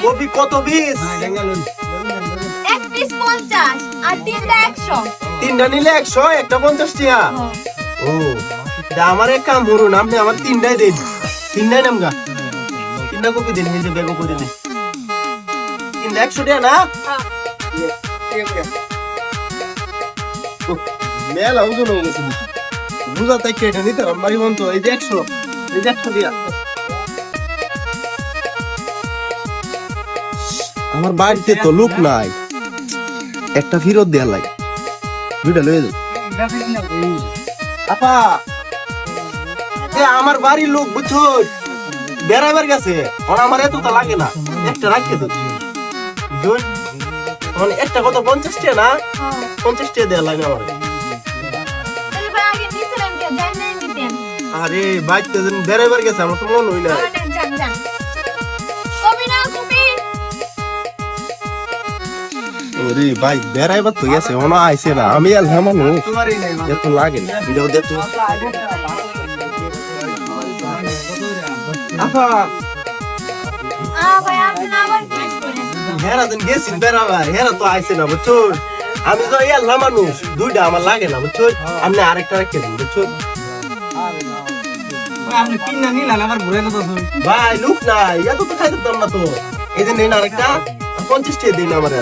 Copy কত piece? এক piece 50 আর তিনটা 100। তিনটা নিলে 100, একটা 50 টাকা। ও তা আমার এক কাম করুন, আপনি আমার তিনটাই দেন। তিনটাই নামগা, তিনটা কপি দিন, এই যে ব্যাগ করে দিন। তিনটা 100 টাকা না? মেলা ওজন হয়ে গেছে, বুঝা তাই কেটে নিতে আমার বন্ধু। এই যে 100, এই যে 100 টাকা। আমার বাড়িতে তো লোক নাই, একটা ফেরত দেয়া লাগে, দুইটা লয়ে যাও। আপা এ আমার বাড়ির লোক বুঝছো বেড়াবার গেছে, ওরা আমার এত তো লাগে না, একটা রাখতে তো দুই মানে একটা কত 50 টাকা না? 50 টাকা দেয়া লাগে আমার। তাহলে ভাই আগে নিছিলেন কে জানেন নিতেন? আরে বাইতে দিন বেড়াবার গেছে, আমার তো মনে হই না। জান জান কবি না কবি। ওরে ভাই বেড়াইবার তো গেছে, ওনা আইছে না, আমি আলহা মানুষ এত লাগে না। ভিডিও দেখো আপা, ভাই আপনি আবার প্রেস করেন। হেরা দিন গেছি বেড়াবার, হেরা তো আইছে না বুঝছো। আমি তো আলহা মানুষ, দুইটা আমার লাগে না বুঝছো। আপনি আরেকটা রেখে দিন বুঝছো। আপনি তিনটা নিলেন আবার ঘুরে কথা ভাই লুক নাই, এত তো খাইতে পারতাম না তো। এই যে নেন আরেকটা, 50 টাকা দিন আমার।